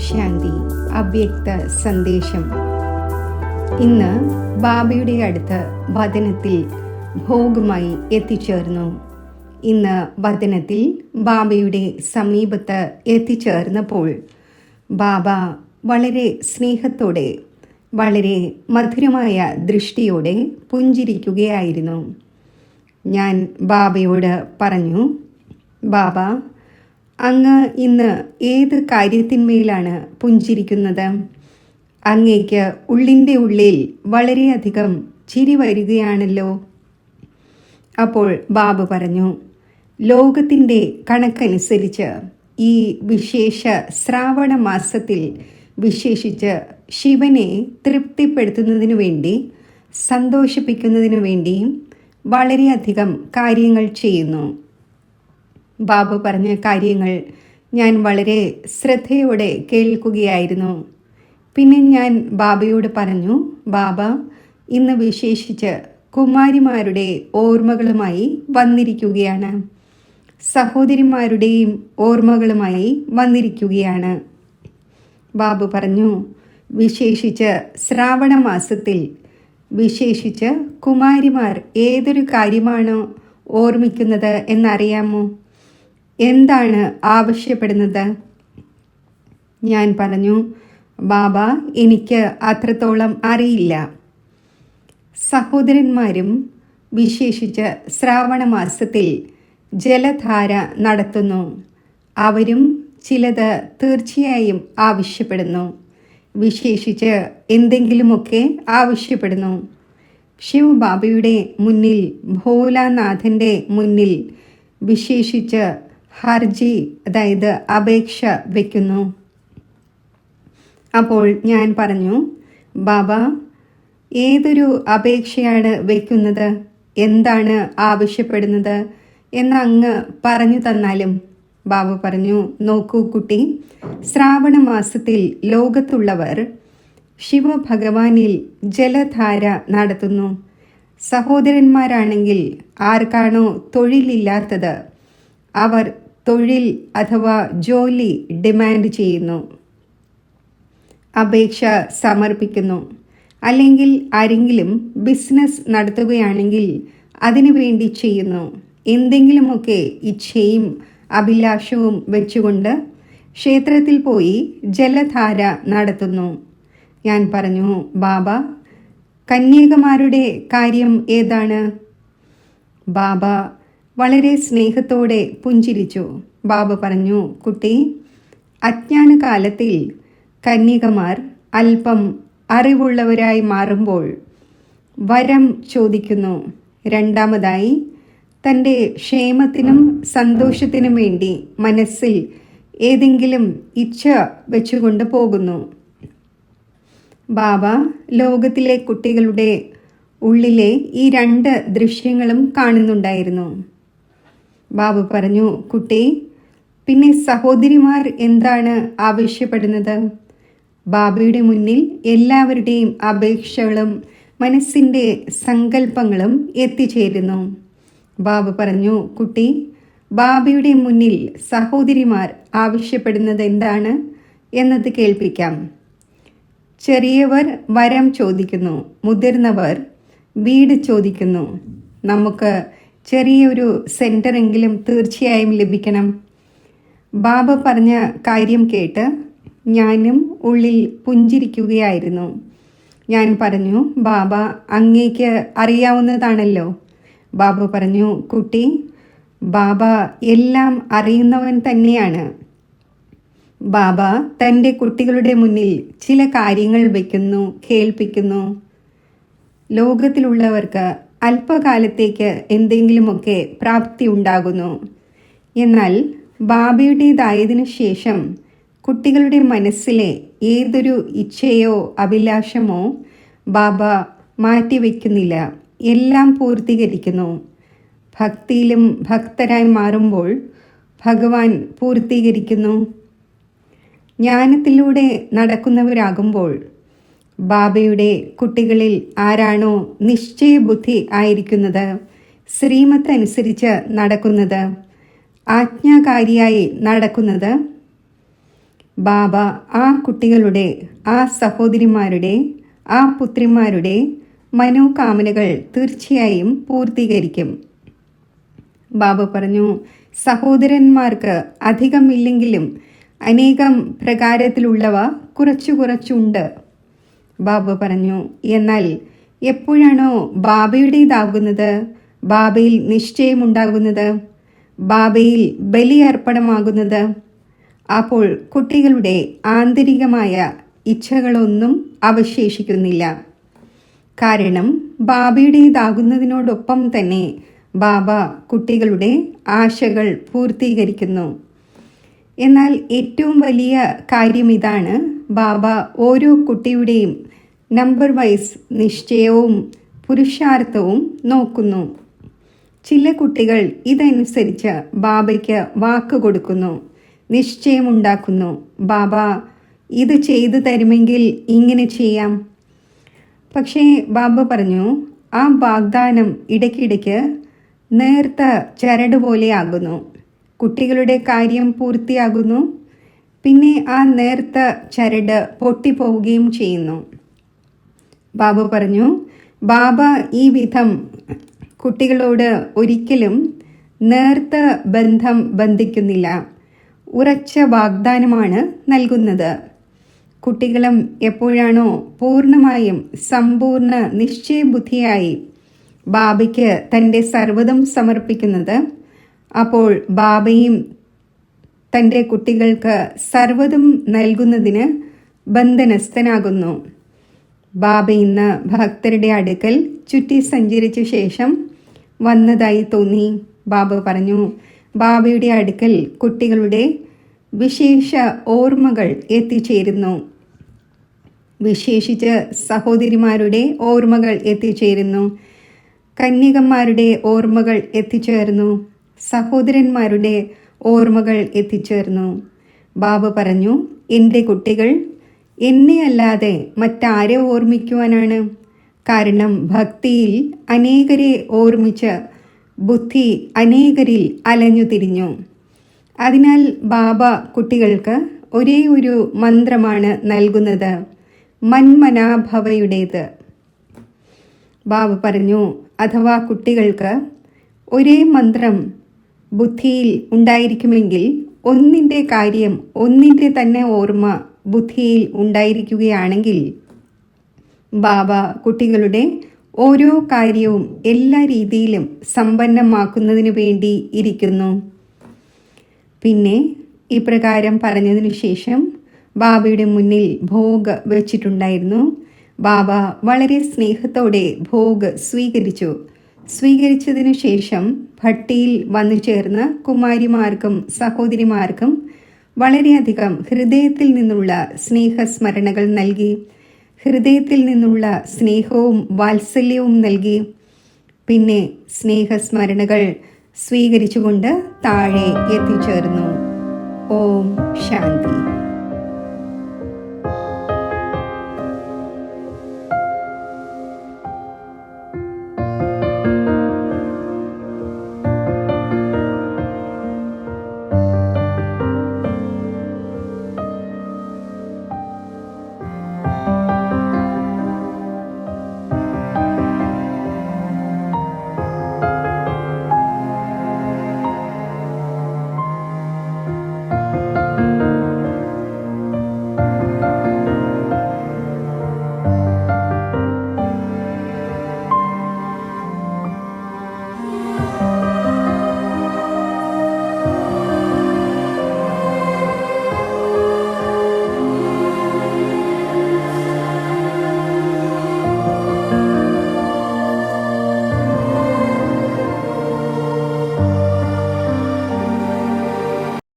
ശാന്തി അവ്യക്ത സന്ദേശം. ഇന്ന് ബാബയുടെ അടുത്ത് വദനത്തിൽ ഭോഗമായി എത്തിച്ചേർന്നു. ഇന്ന് വദനത്തിൽ ബാബയുടെ സമീപത്ത് എത്തിച്ചേർന്നപ്പോൾ ബാബ വളരെ സ്നേഹത്തോടെ, വളരെ മധുരമായ ദൃഷ്ടിയോടെ പുഞ്ചിരിക്കുകയായിരുന്നു. ഞാൻ ബാബയോട് പറഞ്ഞു, ബാബ, അങ്ങ് ഇന്ന് ഏത് കാര്യത്തിന്മേലാണ് പുഞ്ചിരിക്കുന്നത്? അങ്ങേക്ക് ഉള്ളിൻ്റെ ഉള്ളിൽ വളരെയധികം ചിരി വരികയാണല്ലോ. അപ്പോൾ ബാബ പറഞ്ഞു, ലോകത്തിൻ്റെ കണക്കനുസരിച്ച് ഈ വിശേഷ ശ്രാവണ മാസത്തിൽ വിശേഷിച്ച് ശിവനെ തൃപ്തിപ്പെടുത്തുന്നതിനു വേണ്ടി, സന്തോഷിപ്പിക്കുന്നതിനു വേണ്ടിയും വളരെയധികം കാര്യങ്ങൾ ചെയ്യുന്നു. ബാബ പറഞ്ഞ കാര്യങ്ങൾ ഞാൻ വളരെ ശ്രദ്ധയോടെ കേൾക്കുകയായിരുന്നു. പിന്നെ ഞാൻ ബാബയോട് പറഞ്ഞു, ബാബ, ഇന്ന് വിശേഷിച്ച് കുമാരിമാരുടെ ഓർമ്മകളുമായി വന്നിരിക്കുകയാണ്, സഹോദരിമാരുടെയും ഓർമ്മകളുമായി വന്നിരിക്കുകയാണ്. ബാബ പറഞ്ഞു, വിശേഷിച്ച് ശ്രാവണ മാസത്തിൽ വിശേഷിച്ച് കുമാരിമാർ ഏതൊരു കാര്യമാണോ ഓർമ്മിക്കുന്നത് എന്നറിയാമോ? എന്താണ് ആവശ്യപ്പെടുന്നത്? ഞാൻ പറഞ്ഞു, ബാബ, എനിക്ക് അത്രത്തോളം അറിയില്ല. സഹോദരന്മാരും വിശേഷിച്ച് ശ്രാവണ മാസത്തിൽ ജലധാര നടത്തുന്നു. അവരും ചിലത് തീർച്ചയായും ആവശ്യപ്പെടുന്നു. വിശേഷിച്ച് എന്തെങ്കിലുമൊക്കെ ആവശ്യപ്പെടുന്നു. ശിവബാബയുടെ മുന്നിൽ, ഭോലാനാഥൻ്റെ മുന്നിൽ വിശേഷിച്ച് ഹർജി, അതായത് അപേക്ഷ വയ്ക്കുന്നു. അപ്പോൾ ഞാൻ പറഞ്ഞു, ബാബ, ഏതൊരു അപേക്ഷയാണ് വയ്ക്കുന്നത്? എന്താണ് ആവശ്യപ്പെടുന്നത് എന്ന് അങ്ങ് പറഞ്ഞു തന്നാലും. ബാബ പറഞ്ഞു, നോക്കൂ കുട്ടി, ശ്രാവണ മാസത്തിൽ ലോകത്തുള്ളവർ ശിവഭഗവാനിൽ ജലധാര നടത്തുന്നു. സഹോദരന്മാരാണെങ്കിൽ ആർക്കാണോ തൊഴിലില്ലാത്തത് അവർ തൊഴിൽ അഥവാ ജോലി ഡിമാൻഡ് ചെയ്യുന്നു, അപേക്ഷ സമർപ്പിക്കുന്നു. അല്ലെങ്കിൽ ആരെങ്കിലും ബിസിനസ് നടത്തുകയാണെങ്കിൽ അതിനു വേണ്ടി ചെയ്യുന്നു. എന്തെങ്കിലുമൊക്കെ ഇച്ഛയും അഭിലാഷവും വെച്ചുകൊണ്ട് ക്ഷേത്രത്തിൽ പോയി ജലധാര നടത്തുന്നു. ഞാൻ പറഞ്ഞു, ബാബ, കന്യകമാരുടെ കാര്യം ഏതാണ്? ബാബ വളരെ സ്നേഹത്തോടെ പുഞ്ചിരിച്ചു. ബാബ പറഞ്ഞു, കുട്ടി, അജ്ഞാനകാലത്തിൽ കന്യകമാർ അല്പം അറിവുള്ളവരായി മാറുമ്പോൾ വരം ചോദിക്കുന്നു. രണ്ടാമതായി തൻ്റെ ക്ഷേമത്തിനും സന്തോഷത്തിനും വേണ്ടി മനസ്സിൽ ഏതെങ്കിലും ഇച്ഛ വെച്ചുകൊണ്ട് പോകുന്നു. ബാബ ലോകത്തിലെ കുട്ടികളുടെ ഉള്ളിലെ ഈ രണ്ട് ദൃശ്യങ്ങളും കാണുന്നുണ്ടായിരുന്നു. ബാബ പറഞ്ഞു, കുട്ടി, പിന്നെ സഹോദരിമാർ എന്താണ് ആവശ്യപ്പെടുന്നത്? ബാബയുടെ മുന്നിൽ എല്ലാവരുടെയും അപേക്ഷകളും മനസ്സിൻ്റെ സങ്കല്പങ്ങളും എത്തിച്ചേരുന്നു. ബാബ പറഞ്ഞു, കുട്ടി, ബാബയുടെ മുന്നിൽ സഹോദരിമാർ ആവശ്യപ്പെടുന്നത് എന്താണ് എന്നത് കേൾപ്പിക്കാം. ചെറിയവർ വരം ചോദിക്കുന്നു, മുതിർന്നവർ വീട് ചോദിക്കുന്നു. നമുക്ക് ചെറിയൊരു സെൻറ്ററെങ്കിലും തീർച്ചയായും ലഭിക്കണം. ബാബ പറഞ്ഞ കാര്യം കേട്ട് ഞാനും ഉള്ളിൽ പുഞ്ചിരിക്കുകയായിരുന്നു. ഞാൻ പറഞ്ഞു, ബാബ, അങ്ങേക്ക് അറിയാവുന്നതാണല്ലോ. ബാബ പറഞ്ഞു, കുട്ടി, ബാബ എല്ലാം അറിയുന്നവൻ തന്നെയാണ്. ബാബ തൻ്റെ കുട്ടികളുടെ മുന്നിൽ ചില കാര്യങ്ങൾ വയ്ക്കുന്നു, കേൾപ്പിക്കുന്നു. ലോകത്തിലുള്ളവർക്ക് അല്പകാലത്തേക്ക് എന്തെങ്കിലുമൊക്കെ പ്രാപ്തി ഉണ്ടാകുന്നു. എന്നാൽ ബാബയുടേതായതിനു ശേഷം കുട്ടികളുടെ മനസ്സിലെ ഏതൊരു ഇച്ഛയോ അഭിലാഷമോ ബാബ മാറ്റിവെക്കുന്നില്ല, എല്ലാം പൂർത്തീകരിക്കുന്നു. ഭക്തിയിലും ഭക്തരായി മാറുമ്പോൾ ഭഗവാൻ പൂർത്തീകരിക്കുന്നു. ജ്ഞാനത്തിലൂടെ നടക്കുന്നവരാകുമ്പോൾ ബാബയുടെ കുട്ടികളിൽ ആരാണോ നിശ്ചയബുദ്ധി ആയിരിക്കുന്നത്, ശ്രീമത്ത് അനുസരിച്ച് നടക്കുന്നത്, ആജ്ഞാകാരിയായി നടക്കുന്നത്, ബാബ ആ കുട്ടികളുടെ, ആ സഹോദരിമാരുടെ, ആ പുത്രിമാരുടെ മനോകാമനകൾ തീർച്ചയായും പൂർത്തീകരിക്കും. ബാബ പറഞ്ഞു, സഹോദരന്മാർക്ക് അധികമില്ലെങ്കിലും അനേകം പ്രകാരത്തിലുള്ളവ കുറച്ചുണ്ട്. ബാബ പറഞ്ഞു, എന്നാൽ എപ്പോഴാണോ ബാബയുടേതാകുന്നത്, ബാബയിൽ നിശ്ചയമുണ്ടാകുന്നത്, ബാബയിൽ ബലിയർപ്പണമാകുന്നത്, അപ്പോൾ കുട്ടികളുടെ ആന്തരികമായ ഇച്ഛകളൊന്നും അവശേഷിക്കുന്നില്ല. കാരണം ബാബയുടേതാകുന്നതിനോടൊപ്പം തന്നെ ബാബ കുട്ടികളുടെ ആശകൾ പൂർത്തീകരിക്കുന്നു. എന്നാൽ ഏറ്റവും വലിയ കാര്യം ഇതാണ്, ബാബ ഓരോ കുട്ടിയുടെയും നമ്പർ വൈസ് നിശ്ചയവും പുരുഷാർത്ഥവും നോക്കുന്നു. ചില കുട്ടികൾ ഇതനുസരിച്ച് ബാബയ്ക്ക് വാക്ക് കൊടുക്കുന്നു, നിശ്ചയമുണ്ടാക്കുന്നു. ബാബ ഇത് ചെയ്തു തരുമെങ്കിൽ ഇങ്ങനെ ചെയ്യാം. പക്ഷേ ബാബ പറഞ്ഞു, ആ വാഗ്ദാനം ഇടയ്ക്കിടയ്ക്ക് നേർത്ത ചരട് പോലെയാകുന്നു. കുട്ടികളുടെ കാര്യം പൂർത്തിയാകുന്നു, പിന്നെ ആ നേർത്ത ചരട് പൊട്ടിപ്പോവുകയും ചെയ്യുന്നു. ബാബ പറഞ്ഞു, ബാബ ഈ വിധം കുട്ടികളോട് ഒരിക്കലും നേർത്ത ബന്ധം ബന്ധിക്കുന്നില്ല, ഉറച്ച വാഗ്ദാനമാണ് നൽകുന്നത്. കുട്ടികളും എപ്പോഴാണോ പൂർണ്ണമായും സമ്പൂർണ്ണ നിശ്ചയബുദ്ധിയായി ബാബയ്ക്ക് തൻ്റെ സർവ്വതും സമർപ്പിക്കുന്നത്, അപ്പോൾ ബാബയും തൻ്റെ കുട്ടികൾക്ക് സർവ്വതും നൽകുന്നതിന് ബന്ധനസ്ഥനാകുന്നു. ബാബ ഇന്ന് ഭക്തരുടെ അടുക്കൽ ചുറ്റി സഞ്ചരിച്ച ശേഷം വന്നതായി തോന്നി. ബാബ പറഞ്ഞു, ബാബയുടെ അടുക്കൽ കുട്ടികളുടെ വിശേഷ ഓർമ്മകൾ എത്തിച്ചേരുന്നു. വിശേഷിച്ച് സഹോദരിമാരുടെ ഓർമ്മകൾ എത്തിച്ചേരുന്നു, കന്യകന്മാരുടെ ഓർമ്മകൾ എത്തിച്ചേർന്നു, സഹോദരന്മാരുടെ ഓർമ്മകൾ എത്തിച്ചേർന്നു. ബാബ പറഞ്ഞു, എൻ്റെ കുട്ടികൾ എന്നെ അല്ലാതെ മറ്റാരെ ഓർമ്മിക്കുവാനാണ്? കാരണം ഭക്തിയിൽ അനേകരെ ഓർമ്മിച്ച് ബുദ്ധി അനേകരിൽ അലഞ്ഞു തിരിഞ്ഞു. അതിനാൽ ബാബ കുട്ടികൾക്ക് ഒരേ ഒരു മന്ത്രമാണ് നൽകുന്നത്, മന്മനാഭവയുടേത്. ബാബ പറഞ്ഞു, അഥവാ കുട്ടികൾക്ക് ഒരേ മന്ത്രം ബുദ്ധിയിൽ ഉണ്ടായിരിക്കുമെങ്കിൽ ഒന്നിൻ്റെ കാര്യം, ഒന്നിൻ്റെ തന്നെ ഓർമ്മ ബുദ്ധിയിൽ ഉണ്ടായിരിക്കുകയാണെങ്കിൽ ബാബ കുട്ടികളുടെ ഓരോ കാര്യവും എല്ലാ രീതിയിലും സമ്പന്നമാക്കുന്നതിനു വേണ്ടി ഇരിക്കുന്നു. പിന്നെ ഇപ്രകാരം പറഞ്ഞതിനു ശേഷം ബാബയുടെ മുന്നിൽ ഭോഗ് വെച്ചിട്ടുണ്ടായിരുന്നു. ബാബ വളരെ സ്നേഹത്തോടെ ഭോഗ് സ്വീകരിച്ചതിനു ശേഷം ഭട്ടിയിൽ വന്നു ചേർന്ന കുമാരിമാർക്കും സഹോദരിമാർക്കും വളരെയധികം ഹൃദയത്തിൽ നിന്നുള്ള സ്നേഹസ്മരണകൾ നൽകി, ഹൃദയത്തിൽ നിന്നുള്ള സ്നേഹവും വാത്സല്യവും നൽകി. പിന്നെ സ്നേഹസ്മരണകൾ സ്വീകരിച്ചുകൊണ്ട് താഴെ എത്തിച്ചേർന്നു. ഓം ശാന്തി.